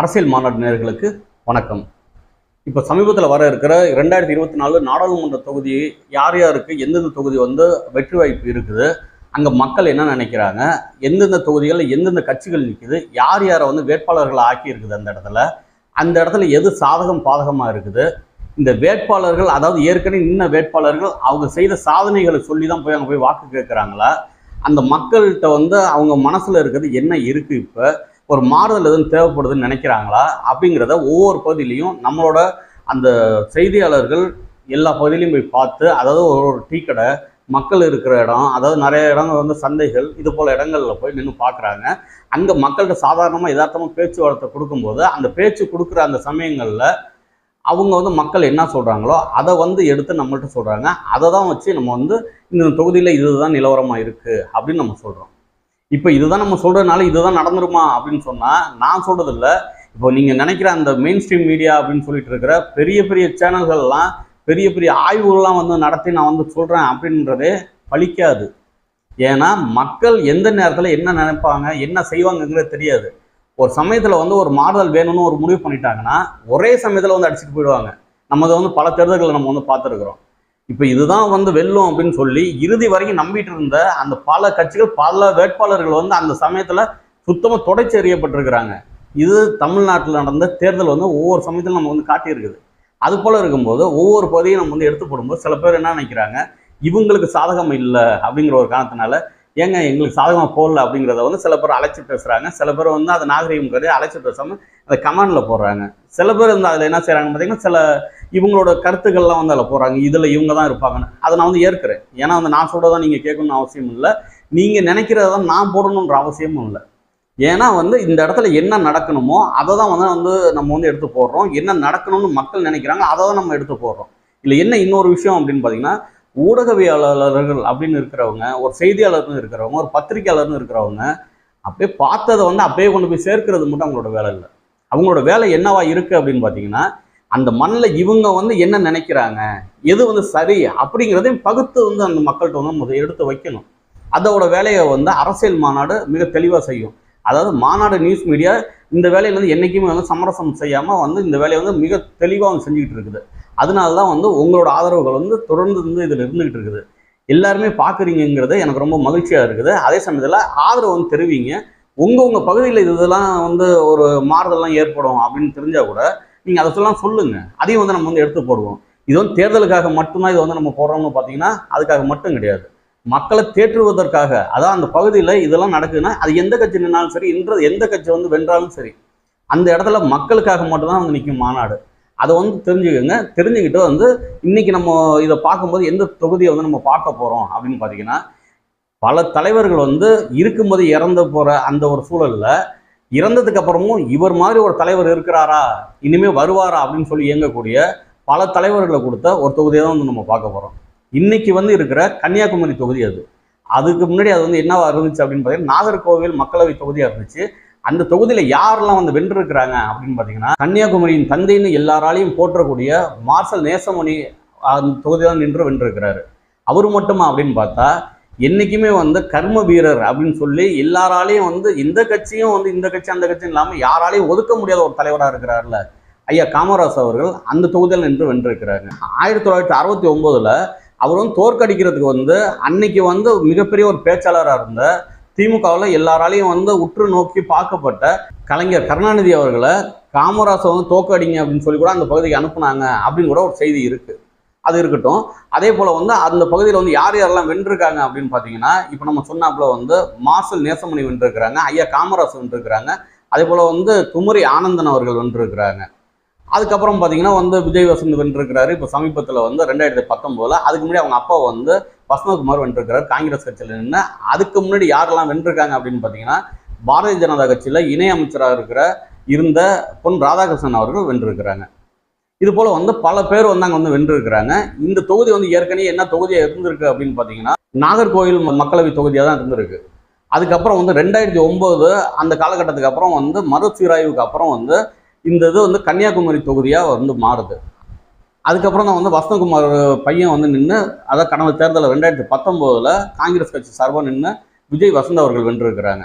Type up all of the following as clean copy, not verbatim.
அரசியல் மாநாடு நேயர்களுக்கு வணக்கம். இப்போ சமீபத்தில் வர இருக்கிற 2024 நாடாளுமன்ற தொகுதி யார் யாருக்கு எந்தெந்த தொகுதி வெற்றி வாய்ப்பு இருக்குது, அங்கே மக்கள் என்ன நினைக்கிறாங்க, எந்தெந்த தொகுதிகளில் எந்தெந்த கட்சிகள் நிற்குது, யார் யாரை வேட்பாளர்களை ஆக்கி இருக்குது, அந்த இடத்துல எது சாதகம் பாதகமாக இருக்குது, இந்த வேட்பாளர்கள் அதாவது ஏற்கனவே நின்ன வேட்பாளர்கள் அவங்க செய்த சாதனைகளை சொல்லி தான் அங்கே போய் வாக்கு கேட்குறாங்களா, அந்த மக்கள்கிட்ட அவங்க மனசில் இருக்கிறது என்ன இருக்குது, இப்போ ஒரு மாறுதல் எதுவும் தேவைப்படுதுன்னு நினைக்கிறாங்களா அப்படிங்கிறத ஒவ்வொரு பகுதியிலையும் நம்மளோட அந்த செய்தியாளர்கள் எல்லா பகுதியிலையும் போய் பார்த்து, அதாவது ஒரு டீ கடை, மக்கள் இருக்கிற இடம், அதாவது நிறைய இடங்கள் சந்தைகள், இது போல் இடங்களில் போய் நின்று பார்க்குறாங்க. அங்கே மக்கள்கிட்ட சாதாரணமாக யதார்த்தமாக பேச்சுவார்த்தை கொடுக்கும்போது அந்த பேச்சு கொடுக்குற அந்த சமயங்களில் அவங்க மக்கள் என்ன சொல்கிறாங்களோ அதை எடுத்து நம்மள்கிட்ட சொல்கிறாங்க. அதை தான் வச்சு நம்ம இந்த தொகுதியில் இதுதான் நிலவரமாக இருக்குது அப்படின்னு நம்ம சொல்கிறோம். இப்போ இதுதான் நம்ம சொல்கிறதுனால இதுதான் நடந்துருமா அப்படின்னு சொன்னால் நான் சொல்கிறது இல்லை. இப்போ நீங்கள் நினைக்கிற அந்த மெயின் ஸ்ட்ரீம் மீடியா அப்படின்னு சொல்லிட்டு இருக்கிற பெரிய பெரிய சேனல்கள்லாம் பெரிய பெரிய ஆய்வுகள்லாம் நடத்தி நான் சொல்கிறேன் அப்படின்றதே பலிக்காது. ஏன்னா மக்கள் எந்த நேரத்தில் என்ன நினைப்பாங்க, என்ன செய்வாங்கங்கிறது தெரியாது. ஒரு சமயத்தில் ஒரு மாறுதல் வேணும்னு ஒரு முடிவு பண்ணிட்டாங்கன்னா ஒரே சமயத்தில் அடிச்சுட்டு போயிடுவாங்க. நம்ம அதை பல தேர்தல்களை நம்ம பார்த்துருக்குறோம். இப்போ இதுதான் வெல்லும் அப்படின்னு சொல்லி இறுதி வரைக்கும் நம்பிட்டு இருந்த அந்த பல கட்சிகள், பல வேட்பாளர்கள் அந்த சமயத்தில் சுத்தமாக தொடர்ச்சி எறியப்பட்டிருக்கிறாங்க. இது தமிழ்நாட்டில் நடந்த தேர்தல் ஒவ்வொரு சமயத்திலும் நம்ம காட்டியிருக்குது. அது போல் இருக்கும்போது ஒவ்வொரு பகுதியும் நம்ம எடுத்து போடும்போது சில பேர் என்ன நினைக்கிறாங்க, இவங்களுக்கு சாதகம் இல்லை அப்படிங்கிற ஒரு காரணத்தினால ஏங்க எங்களுக்கு சாதகமாக போடல அப்படிங்கிறத சில பேர் அழைச்சி பேசுகிறாங்க. சில பேர் அதை நாகரிகம் கருதி அழைச்சி பேசாமல் அதை கமெண்டில் போடுறாங்க. சில பேர் அதில் என்ன செய்கிறாங்க பார்த்தீங்கன்னா, சில இவங்களோட கருத்துக்கள்லாம் அதில் போடுறாங்க, இதில் இவங்க தான் இருப்பாங்கன்னு. அதை நான் ஏற்கிறேன். ஏன்னா நான் சொல்கிறதான் நீங்கள் கேட்கணும்னு அவசியம் இல்லை, நீங்கள் நினைக்கிறதான் நான் போடணுன்ற அவசியமும் இல்லை. ஏன்னா இந்த இடத்துல என்ன நடக்கணுமோ அதை தான் நம்ம எடுத்து போடுறோம். என்ன நடக்கணும்னு மக்கள் நினைக்கிறாங்க அதை தான் நம்ம எடுத்து போடுறோம். இல்லை என்ன இன்னொரு விஷயம் அப்படின்னு பார்த்தீங்கன்னா, ஊடகவியலாளர்கள் அப்படின்னு இருக்கிறவங்க, ஒரு செய்தியாளர்னு இருக்கிறவங்க, ஒரு பத்திரிகையாளர்னு இருக்கிறவங்க அப்படியே பார்த்ததை அப்படியே கொண்டு போய் சேர்க்கிறது மட்டும் அவங்களோட வேலை இல்லை. அவங்களோட வேலை என்னவா இருக்குது அப்படின்னு பார்த்தீங்கன்னா, அந்த மண்ணில் இவங்க என்ன நினைக்கிறாங்க, எது சரி அப்படிங்கிறதையும் பகுத்து அந்த மக்கள்கிட்ட எடுத்து வைக்கணும். அதோட வேலையை அரசியல் மாநாடு மிக தெளிவாக செய்யும். அதாவது மாநாடு நியூஸ் மீடியா இந்த வேலையில் என்றைக்குமே சமரசம் செய்யாமல் இந்த வேலையை மிக தெளிவாக செஞ்சுக்கிட்டு இருக்குது. அதனால தான் உங்களோட ஆதரவுகள் தொடர்ந்து இதில் இருந்துகிட்டு இருக்குது. எல்லாருமே பார்க்குறீங்கிறது எனக்கு ரொம்ப மகிழ்ச்சியாக இருக்குது. அதே சமயத்தில் ஆதரவு தெரிவிங்க. உங்கள் பகுதியில் இதெல்லாம் ஒரு மாறுதல்லாம் ஏற்படும் அப்படின்னு தெரிஞ்சால் கூட நீங்கள் அதை சொல்லுங்கள். அதையும் நம்ம எடுத்து போடுவோம். இது தேர்தலுக்காக மட்டும்தான் இது நம்ம போடுறோம்னு பார்த்தீங்கன்னா அதுக்காக மட்டும் கிடையாது. மக்களை தேற்றுவதற்காக, அதான் அந்த பகுதியில் இதெல்லாம் நடக்குதுன்னா அது எந்த கட்சி நின்னாலும் சரி, எந்த கட்சி வென்றாலும் சரி, அந்த இடத்துல மக்களுக்காக மட்டும்தான் நிற்கும் மாநாடு. அதை தெரிஞ்சுக்கோங்க. தெரிஞ்சுக்கிட்டு இன்னைக்கு நம்ம இதை பார்க்கும்போது எந்த தொகுதியை நம்ம பார்க்க போகிறோம் அப்படின்னு பார்த்தீங்கன்னா, பல தலைவர்கள் இருக்கும்போது இறந்து போகிற அந்த ஒரு சூழலில் இறந்ததுக்கு அப்புறமும் இவர் மாதிரி ஒரு தலைவர் இருக்கிறாரா, இனிமேல் வருவாரா அப்படின்னு சொல்லி இயங்கக்கூடிய பல தலைவர்களை கொடுத்த ஒரு தொகுதியை தான் நம்ம பார்க்க போகிறோம். இன்னைக்கு இருக்கிற கன்னியாகுமரி தொகுதி அதுக்கு முன்னாடி அது என்னவா இருந்துச்சு அப்படின்னு பார்த்தீங்கன்னா, நாகர்கோவில் மக்களவை தொகுதியாக இருந்துச்சு. அந்த தொகுதியில் யாரெல்லாம் வென்றிருக்கிறாங்க அப்படின்னு பார்த்தீங்கன்னா, கன்னியாகுமரியின் தந்தைன்னு எல்லாராலையும் போற்றக்கூடிய மார்ஷல் நேசமணி அந்த தொகுதி தான் நின்று வென்றிருக்கிறாரு. அவர் மட்டுமா அப்படின்னு பார்த்தா, என்றைக்குமே கர்ம வீரர் அப்படின்னு சொல்லி எல்லாராலையும் இந்த கட்சியும் இந்த கட்சி அந்த கட்சியும் இல்லாமல் யாராலையும் ஒதுக்க முடியாத ஒரு தலைவராக இருக்கிறார்ல ஐயா காமராஜ் அவர்கள் அந்த தொகுதியில் நின்று வென்றிருக்கிறாங்க. 1969 அவர் தோற்கடிக்கிறதுக்கு அன்னைக்கு மிகப்பெரிய ஒரு பேச்சாளராக இருந்த திமுகவில் எல்லாராலையும் உற்று நோக்கி பார்க்கப்பட்ட கலைஞர் கருணாநிதி அவர்களை காமராஜை தோற்கடிங்க அப்படின்னு சொல்லி கூட அந்த பகுதிக்கு அனுப்புனாங்க அப்படின்னு கூட ஒரு செய்தி இருக்குது. அது இருக்கட்டும். அதே போல் அந்த பகுதியில் யார் யாரெல்லாம் வென்றிருக்காங்க அப்படின்னு பார்த்தீங்கன்னா, இப்போ நம்ம சொன்னாப்புல மார்ஷல் நேசமணி வென்றிருக்கிறாங்க, ஐயா காமராஜ் வென்றிருக்கிறாங்க, அதே போல் குமரி ஆனந்தன் அவர்கள் வென்றிருக்கிறாங்க. அதுக்கப்புறம் பார்த்தீங்கன்னா விஜய் வசந்த் வென்றிருக்கிறாரு. இப்போ சமீபத்தில் 2019 அதுக்கு முன்னாடி அவங்க அப்பா வசந்தகுமார் வென்றிருக்கிறார் காங்கிரஸ் கட்சியில் நின்று. அதுக்கு முன்னாடி யாரெல்லாம் வென்றிருக்காங்க அப்படின்னு பார்த்தீங்கன்னா, பாரதிய ஜனதா கட்சியில் இணை அமைச்சராக இருந்த பொன் ராதாகிருஷ்ணன் அவர்கள் வென்றிருக்கிறாங்க. இது போல் பல பேர் அங்கே வென்றிருக்கிறாங்க. இந்த தொகுதி ஏற்கனவே என்ன தொகுதியாக இருந்திருக்கு அப்படின்னு பார்த்தீங்கன்னா, நாகர்கோவில் மக்களவை தொகுதியாக தான் இருந்திருக்கு. அதுக்கப்புறம் 2009 அந்த காலகட்டத்துக்கு அப்புறம் மறுசீராய்வுக்கு அப்புறம் இந்த இது கன்னியாகுமரி தொகுதியாக மாறுது. அதுக்கப்புறம் தான் வசந்தகுமார் பையன் நின்று, அதாவது கடந்த தேர்தலில் 2019 காங்கிரஸ் கட்சி சார்பாக நின்று விஜய் வசந்த் அவர்கள் வென்றிருக்கிறாங்க.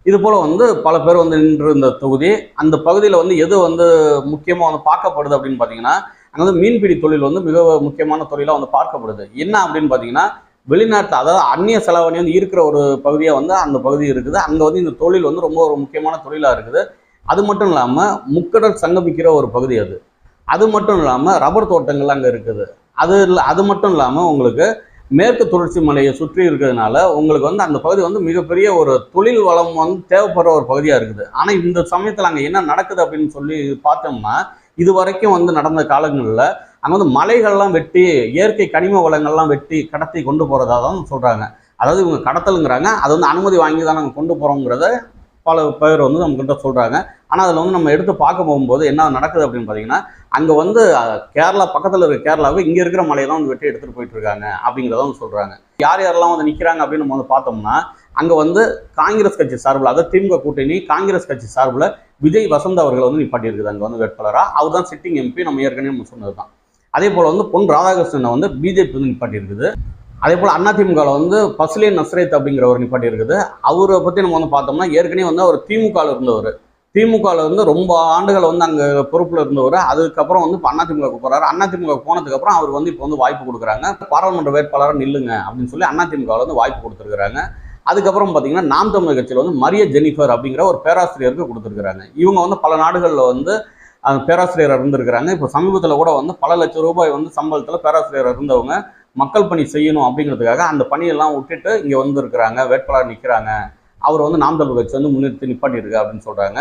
இது போல் வந்து பல பேர் வந்து நின்று இந்த தொகுதி அந்த பகுதியில் வந்து எது வந்து முக்கியமாக வந்து பார்க்கப்படுது அப்படின்னு பார்த்தீங்கன்னா, அங்கே வந்து மீன்பிடி தொழில் வந்து மிக முக்கியமான தொழிலாக வந்து பார்க்கப்படுது. என்ன அப்படின்னு பார்த்தீங்கன்னா, வெளிநாட்டு அதாவது அந்நிய செலாவணி வந்து இருக்கிற ஒரு பகுதியாக வந்து அந்த பகுதி இருக்குது. அங்கே வந்து இந்த தொழில் வந்து ரொம்ப ஒரு முக்கியமான தொழிலாக இருக்குது. அது மட்டும் இல்லாமல் முக்கடல் சங்கமிக்கிற ஒரு பகுதி அது. அது மட்டும் இல்லாமல் ரப்பர் தோட்டங்கள் அங்கே இருக்குது. அது மட்டும் இல்லாமல் உங்களுக்கு மேற்கு தொடர்ச்சி மலையை சுற்றி இருக்கிறதுனால உங்களுக்கு வந்து அந்த பகுதி வந்து மிகப்பெரிய ஒரு தொழில் வளம் வந்து தேவைப்படுற ஒரு பகுதியாக இருக்குது. ஆனால் இந்த சமயத்தில் அங்கே என்ன நடக்குது அப்படின்னு சொல்லி பார்த்தோம்னா, இது வரைக்கும் வந்து நடந்த காலங்களில் அங்கே வந்து மலைகள்லாம் வெட்டி இயற்கை கனிம வளங்கள்லாம் வெட்டி கடத்தி கொண்டு போகிறதா தான் சொல்கிறாங்க. அதாவது இவங்க கடத்தலுங்கிறாங்க, அது வந்து அனுமதி வாங்கி தான் நாங்கள் கொண்டு போகிறோங்கிறத பல பேர் வந்து நம்மக்கிட்ட சொல்கிறாங்க. ஆனால் அதில் வந்து நம்ம எடுத்து பார்க்க போகும்போது என்ன நடக்குது அப்படின்னு பார்த்தீங்கன்னா, அங்கே வந்து கேரளா பக்கத்தில் இருக்கிற கேரளாவுக்கு இங்கே இருக்கிற மலையை தான் வந்து வெட்டி எடுத்துகிட்டு போயிட்டு இருக்காங்க அப்படிங்கிறத வந்து சொல்கிறாங்க. யார் யாரெல்லாம் வந்து நிற்கிறாங்க அப்படின்னு நம்ம வந்து பார்த்தோம்னா, அங்கே வந்து காங்கிரஸ் கட்சி சார்பில், அதாவது திமுக கூட்டணி காங்கிரஸ் கட்சி சார்பில் விஜய் வசந்த் அவர்கள் வந்து நிப்பாட்டி இருக்குது அங்கே வந்து வேட்பாளராக. அவர் தான் சிட்டிங் எம்பி, நம்ம ஏற்கனவே நம்ம சொன்னது தான். அதே போல் வந்து பொன் ராதாகிருஷ்ணனை வந்து பிஜேபி வந்து நிப்பாட்டி இருக்குது. அதே போல் அதிமுகவில் வந்து பஸ்லேன் நஸ்ரேத் அப்படிங்கிறவர் நிப்பாட்டி இருக்குது. அவரை பற்றி நம்ம வந்து பார்த்தோம்னா, ஏற்கனவே வந்து அவர் திமுகவில் இருந்தவர். திமுகவில் வந்து ரொம்ப ஆண்டுகள் வந்து அங்கே பொறுப்பில் இருந்தவர். அதுக்கப்புறம் வந்து இப்போ அதிமுக போகிறாரு. அதிமுக போனதுக்கப்புறம் அவர் வந்து இப்போ வந்து வாய்ப்பு கொடுக்குறாங்க, பாராளுமன்ற வேட்பாளராக நில்லுங்க அப்படின்னு சொல்லி அதிமுகவில் வந்து வாய்ப்பு கொடுத்துருக்குறாங்க. அதுக்கப்புறம் பார்த்தீங்கன்னா, நாம் தமிழர் கட்சியில் வந்து மரிய ஜெனிஃபர் அப்படிங்கிற ஒரு பேராசிரியருக்கு கொடுத்துருக்குறாங்க. இவங்க வந்து பல நாடுகளில் வந்து பேராசிரியராக இருந்திருக்கிறாங்க. இப்போ சமீபத்தில் கூட வந்து பல லட்சம் ரூபாய் வந்து சம்பளத்தில் பேராசிரியராக இருந்தவங்க மக்கள் பணி செய்யணும் அப்படிங்கிறதுக்காக அந்த பணியெல்லாம் விட்டுட்டு இங்கே வந்துருக்கிறாங்க, வேட்பாளர் நிற்கிறாங்க. அவர் வந்து நாம் தமிழர் கட்சி வந்து முன்னிறுத்தி நிப்பாட்டியிருக்கு அப்படின்னு சொல்கிறாங்க.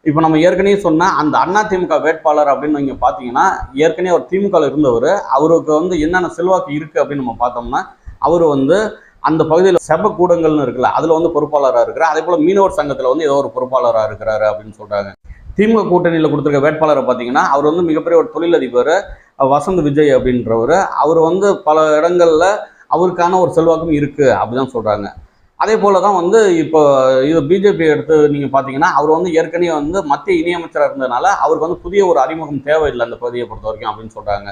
இப்போ நம்ம ஏற்கனவே சொன்ன அந்த அதிமுக வேட்பாளர் அப்படின்னு நீங்கள் பார்த்தீங்கன்னா, ஏற்கனவே அவர் திமுகவில் இருந்தவர். அவருக்கு வந்து என்னென்ன செல்வாக்கு இருக்குது அப்படின்னு நம்ம பார்த்தோம்னா, அவர் வந்து அந்த பகுதியில் செப கூடங்கள்னு இருக்குல்ல, அதில் வந்து பொறுப்பாளராக இருக்கிறார். அதே போல் மீனவர் சங்கத்தில் வந்து ஏதோ ஒரு பொறுப்பாளராக இருக்கிறாரு அப்படின்னு சொல்கிறாங்க. திமுக கூட்டணியில் கொடுத்துருக்க வேட்பாளரை பார்த்தீங்கன்னா, அவர் வந்து மிகப்பெரிய ஒரு தொழிலதிபர் வசந்த் விஜய் அப்படின்றவர். அவர் வந்து பல இடங்களில் அவருக்கான ஒரு செல்வாக்கும் இருக்குது அப்படிதான் சொல்கிறாங்க. அதே போல் தான் வந்து இப்போ இது பிஜேபி எடுத்து நீங்கள் பார்த்தீங்கன்னா, அவர் வந்து ஏற்கனவே வந்து மத்திய இணையமைச்சராக இருந்ததுனால அவருக்கு வந்து புதிய ஒரு அறிமுகம் தேவையில்லை அந்த பகுதியை பொறுத்த வரைக்கும் அப்படின்னு சொல்கிறாங்க.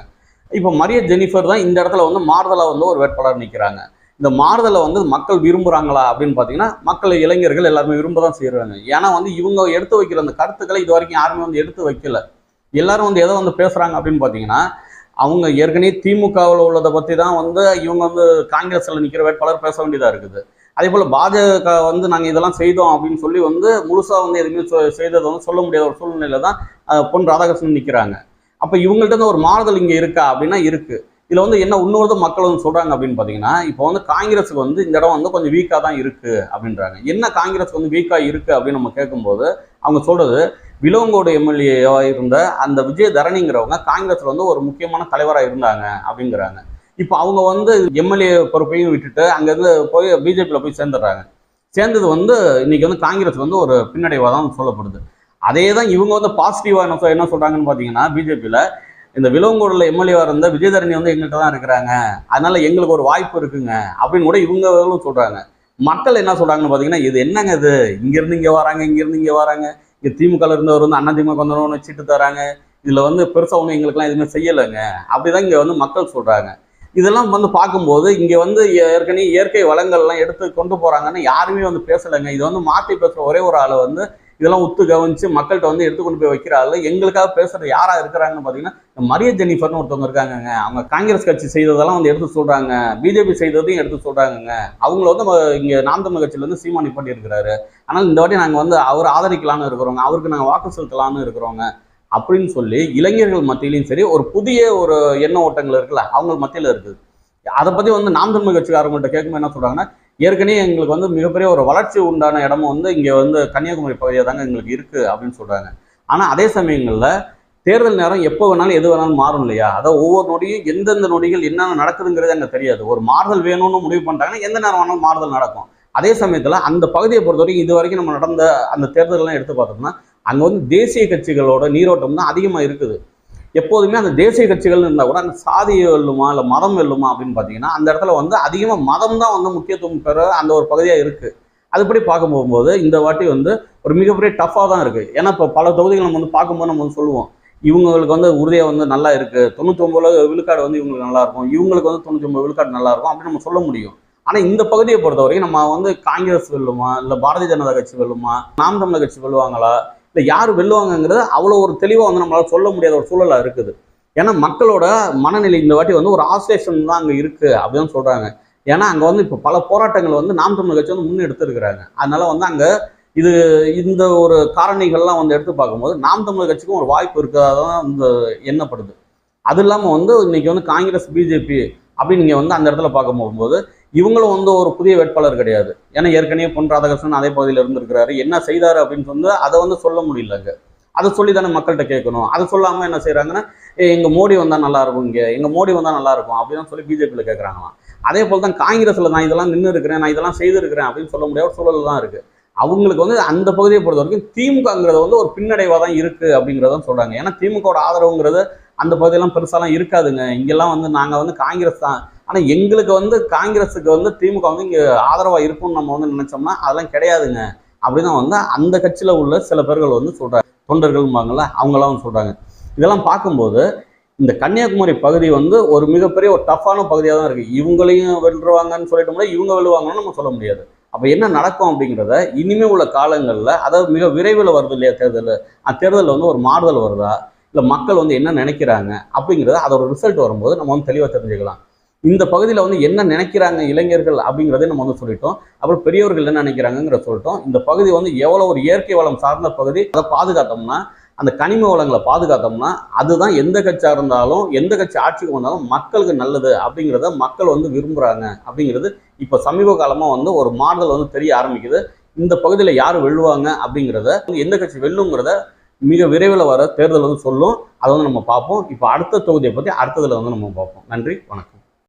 இப்போ மரிய ஜெனிஃபர் தான் இந்த இடத்துல வந்து மாறுதலாக வந்து ஒரு வேட்பாளர் நிற்கிறாங்க. இந்த மாறுதலை வந்து மக்கள் விரும்புகிறாங்களா அப்படின்னு பார்த்தீங்கன்னா, மக்கள் இளைஞர்கள் எல்லாருமே விரும்ப தான் செய்கிறாங்க. ஏன்னா வந்து இவங்க எடுத்து வைக்கிற அந்த கருத்துக்களை இது வரைக்கும் யாருமே வந்து எடுத்து வைக்கல. எல்லாரும் வந்து எதை வந்து பேசுகிறாங்க அப்படின்னு பார்த்தீங்கன்னா, அவங்க ஏற்கனவே திமுகவில் உள்ளதை பற்றி தான் வந்து இவங்க வந்து காங்கிரஸில் நிற்கிற வேட்பாளர் பேச வேண்டியதாக இருக்குது. அதே போல் பாஜக வந்து நாங்கள் இதெல்லாம் செய்தோம் அப்படின்னு சொல்லி வந்து முழுசாக வந்து எதுவுமே செய்ததை வந்து சொல்ல முடியாத ஒரு சூழ்நிலையில் தான் பொன் ராதாகிருஷ்ணன் நிற்கிறாங்க. அப்போ இவங்கள்ட்ட இருந்து ஒரு மாறுதல் இங்கே இருக்கா அப்படின்னா இருக்குது. இதில் வந்து என்ன இன்னொரு மக்கள் வந்து சொல்கிறாங்க அப்படின்னு பார்த்தீங்கன்னா, இப்போ வந்து காங்கிரஸுக்கு வந்து இந்த இடம் வந்து கொஞ்சம் வீக்காக தான் இருக்குது அப்படின்றாங்க. என்ன காங்கிரஸுக்கு வந்து வீக்காக இருக்குது அப்படின்னு நம்ம கேட்கும்போது அவங்க சொல்கிறது, விலவங்கோடு எம்எல்ஏவாக இருந்த அந்த விஜயதரணிங்கிறவங்க காங்கிரஸில் வந்து ஒரு முக்கியமான தலைவராக இருந்தாங்க அப்படிங்கிறாங்க. இப்போ அவங்க வந்து எம்எல்ஏ பொறுப்பையும் விட்டுட்டு அங்கேருந்து போய் பிஜேபியில் போய் சேர்ந்துடுறாங்க. சேர்ந்தது வந்து இன்னைக்கு வந்து காங்கிரஸ் வந்து ஒரு பின்னடைவாக தான் சொல்லப்படுது. அதே தான் இவங்க வந்து பாசிட்டிவாக என்ன சொல்கிறாங்கன்னு பார்த்தீங்கன்னா, பிஜேபியில் இந்த விலவங்கோடுல எம்எல்ஏவாக இருந்த விஜயதரணி வந்து எங்கள்கிட்ட தான் இருக்கிறாங்க, அதனால எங்களுக்கு ஒரு வாய்ப்பு இருக்குங்க அப்படின்னு கூட இவங்களும் சொல்கிறாங்க. மக்கள் என்ன சொல்கிறாங்கன்னு பார்த்தீங்கன்னா, இது என்னங்க இது, இங்கேருந்து இங்கே வராங்க, இங்கேருந்து இங்கே வராங்க, இங்கே திமுகவில் இருந்தவர் வந்து அதிமுக வந்தவங்க சீட்டு தராங்க, இதில் வந்து பெருசாக ஒன்றும் எங்களுக்குலாம் எதுவுமே செய்யலைங்க அப்படிதான் இங்கே வந்து மக்கள் சொல்கிறாங்க. இதெல்லாம் வந்து பார்க்கும்போது இங்கே வந்து ஏற்கனவே இயற்கை வளங்கள்லாம் எடுத்து கொண்டு போகிறாங்கன்னு யாருமே வந்து பேசலைங்க. இது வந்து மாற்றி பேசுகிற ஒரே ஒரு ஆளை வந்து இதெல்லாம் ஒத்து கவனித்து மக்கள்கிட்ட வந்து எடுத்து கொண்டு போய் வைக்கிற ஆள் எங்களுக்காக பேசுகிறது யாராக இருக்கிறாங்கன்னு பார்த்தீங்கன்னா, மரிய ஜெனிஃபர்னு ஒருத்தவங்க இருக்காங்கங்க. அவங்க காங்கிரஸ் கட்சி செய்ததெல்லாம் வந்து எடுத்து சொல்கிறாங்க, பிஜேபி செய்ததையும் எடுத்து சொல்கிறாங்கங்க. அவங்கள வந்து இங்கே நாம் தமிழர் கட்சியில் வந்து சீமான் நிப்பாட்டி இருக்கிறாரு, ஆனால் இந்த வாட்டி நாங்கள் வந்து அவரை ஆதரிக்கலான்னு இருக்கிறோங்க, அவருக்கு நாங்கள் வாக்கு செலுத்தலான்னு இருக்கிறோங்க அப்படின்னு சொல்லி இளைஞர்கள் மத்தியிலையும் சரி ஒரு புதிய ஒரு எண்ண ஓட்டங்கள் இருக்குல்ல அவங்க மத்தியில் இருக்குது. அதை பற்றி வந்து நாம் தமிழர் கட்சிக்காரங்கள்ட்ட கேட்கும்போது என்ன சொல்கிறாங்கன்னா, ஏற்கனவே எங்களுக்கு வந்து மிகப்பெரிய ஒரு வளர்ச்சி உண்டான இடமும் வந்து இங்கே வந்து கன்னியாகுமரி பகுதியாக தாங்க எங்களுக்கு இருக்குது அப்படின்னு சொல்கிறாங்க. ஆனால் அதே சமயங்களில் தேர்தல் நேரம் எப்போ வேணாலும் எது வேணாலும் மாறும் இல்லையா? அதை ஒவ்வொரு நொடியும் எந்தெந்த நொடிகள் என்னென்ன நடக்குதுங்கிறது அங்கே தெரியாது. ஒரு மாறுதல் வேணும்னு முடிவு பண்ணிட்டாங்கன்னா எந்த நேரம் வேணாலும் மாறுதல் நடக்கும். அதே சமயத்தில் அந்த பகுதியை பொறுத்த வரைக்கும் இது வரைக்கும் நம்ம நடந்த அந்த தேர்தலெலாம் எடுத்து பார்த்தோம்னா அங்கே வந்து தேசிய கட்சிகளோட நீரோட்டம் தான் அதிகமாக இருக்குது. எப்போதுமே அந்த தேசிய கட்சிகள் இருந்தால் கூட அந்த சாதி வெல்லுமா இல்லை மதம் வெல்லுமா அப்படின்னு பார்த்தீங்கன்னா அந்த இடத்துல வந்து அதிகமாக மதம் தான் வந்து முக்கியத்துவம் பெற அந்த ஒரு பகுதியாக இருக்குது. அதுபடி பார்க்க போகும்போது இந்த வாட்டி வந்து ஒரு மிகப்பெரிய டஃப்பாக தான் இருக்குது. ஏன்னா இப்போ பல தொகுதிகள் நம்ம வந்து பார்க்கும்போது நம்ம வந்து சொல்லுவோம், இவங்களுக்கு வந்து உறுதியாக வந்து நல்லா இருக்குது, 99 விழுக்காடு வந்து இவங்களுக்கு நல்லாயிருக்கும், இவங்களுக்கு வந்து 99 விழுக்காடு நல்லாயிருக்கும் அப்படின்னு நம்ம சொல்ல முடியும். ஆனால் இந்த பகுதியை பொறுத்த வரைக்கும் நம்ம வந்து காங்கிரஸ் வெல்லுமா, இல்லை பாரதிய ஜனதா கட்சி வெல்லுமா, நாம் தமிழர் கட்சி வெல்லுவாங்களா, இல்லை யார் வெல்லுவாங்கங்கிறது அவ்வளோ ஒரு தெளிவாக வந்து நம்மளால் சொல்ல முடியாத ஒரு சூழலாக இருக்குது. ஏன்னா மக்களோட மனநிலை இந்த வாட்டி வந்து ஒரு ஆசிலேஷன் தான் அங்கே இருக்குது அப்படின்னு சொல்கிறாங்க. ஏன்னா அங்கே வந்து இப்போ பல போராட்டங்கள் வந்து நாம் தமிழர் கட்சி வந்து முன்னெடுத்துருக்கிறாங்க. அதனால வந்து அங்கே இது இந்த ஒரு காரணிகள்லாம் வந்து எடுத்து பார்க்கும்போது நாம் தமிழர் கட்சிக்கும் ஒரு வாய்ப்பு இருக்கிறதா இந்த எண்ணப்படுது. அது இல்லாமல் வந்து இன்னைக்கு வந்து காங்கிரஸ் பிஜேபி அப்படின்னு நீங்கள் வந்து அந்த இடத்துல பார்க்க போகும்போது இவங்களும் வந்து ஒரு புதிய வேட்பாளர் கிடையாது. ஏன்னா ஏற்கனவே பொன் ராதாகிருஷ்ணன் அதே பகுதியில் இருந்திருக்கிறாரு. என்ன செய்தாரு அப்படின்னு சொல்லி அதை வந்து சொல்ல முடியலங்க. அதை சொல்லி தானே மக்கள்கிட்ட கேட்கணும். அதை சொல்லாமல் என்ன செய்கிறாங்கன்னா, எங்கள் மோடி வந்தால் நல்லா இருக்கும், இங்கே எங்கள் மோடி வந்தால் நல்லா இருக்கும் அப்படின்னு சொல்லி பிஜேபியில் கேட்குறாங்களாம். அதே போல் தான் காங்கிரஸில் நான் இதெல்லாம் நின்று இருக்கிறேன், நான் இதெல்லாம் செய்திருக்கிறேன் அப்படின்னு சொல்ல முடியாத ஒரு சூழல் தான் இருக்குது. அவங்களுக்கு வந்து அந்த பகுதியை பொறுத்த வரைக்கும் திமுகங்கிறது வந்து ஒரு பின்னடைவாக தான் இருக்குது அப்படிங்கிறதான் சொல்கிறாங்க. ஏன்னா திமுகவோட ஆதரவுங்கிறது அந்த பகுதியெல்லாம் பெருசாலாம் இருக்காதுங்க. இங்கெல்லாம் வந்து நாங்கள் வந்து காங்கிரஸ் தான், ஆனால் எங்களுக்கு வந்து காங்கிரஸுக்கு வந்து திமுக வந்து இங்கே ஆதரவாக இருக்கும்னு நம்ம வந்து நினச்சோம்னா அதெல்லாம் கிடையாதுங்க அப்படின்னு வந்து அந்த கட்சியில் உள்ள சில பேர்கள் வந்து சொல்கிறாங்க. தொண்டர்கள்பாங்கள்ல அவங்களாம் வந்து சொல்கிறாங்க. இதெல்லாம் பார்க்கும்போது இந்த கன்னியாகுமரி பகுதி வந்து ஒரு மிகப்பெரிய ஒரு டஃப்பான பகுதியாக தான் இருக்குது. இவங்களையும் வெல்லுவாங்கன்னு சொல்லிட்டோம்னா இவங்க வெல்லுவாங்கன்னு நம்ம சொல்ல முடியாது. அப்போ என்ன நடக்கும் அப்படிங்கிறத இனிமேல் உள்ள காலங்களில், அதாவது மிக விரைவில் வருது இல்லையா தேர்தல், அந்த தேர்தலில் வந்து ஒரு மாறுதல் வருதா, இல்லை மக்கள் வந்து என்ன நினைக்கிறாங்க அப்படிங்கிறத அதோட ரிசல்ட் வரும்போது நம்ம வந்து தெளிவாக தெரிஞ்சுக்கலாம். இந்த பகுதியில் வந்து என்ன நினைக்கிறாங்க இளைஞர்கள் அப்படிங்கிறதே நம்ம வந்து சொல்லிட்டோம். அப்புறம் பெரியவர்கள் என்ன நினைக்கிறாங்கிறத சொல்லிட்டோம். இந்த பகுதி வந்து எவ்வளோ ஒரு இயற்கை வளம் சார்ந்த பகுதி, அதை பாதுகாத்தோம்னா, அந்த கனிம வளங்களை பாதுகாத்தோம்னா அதுதான் எந்த கட்சியாக இருந்தாலும் எந்த கட்சி ஆட்சிக்கு வந்தாலும் மக்களுக்கு நல்லது அப்படிங்கிறத மக்கள் வந்து விரும்புகிறாங்க அப்படிங்கிறது இப்போ சமீப காலமாக வந்து ஒரு மாறுதல் வந்து தெரிய ஆரம்பிக்குது. இந்த பகுதியில் யார் வெல்லுவாங்க அப்படிங்கிறத, எந்த கட்சி வெல்லுங்கிறத மிக விரைவில் வர தேர்தல் வந்து சொல்லும். அதை வந்து நம்ம பார்ப்போம். இப்போ அடுத்த தொகுதியை பற்றி அடுத்ததில் வந்து நம்ம பார்ப்போம். நன்றி, வணக்கம்.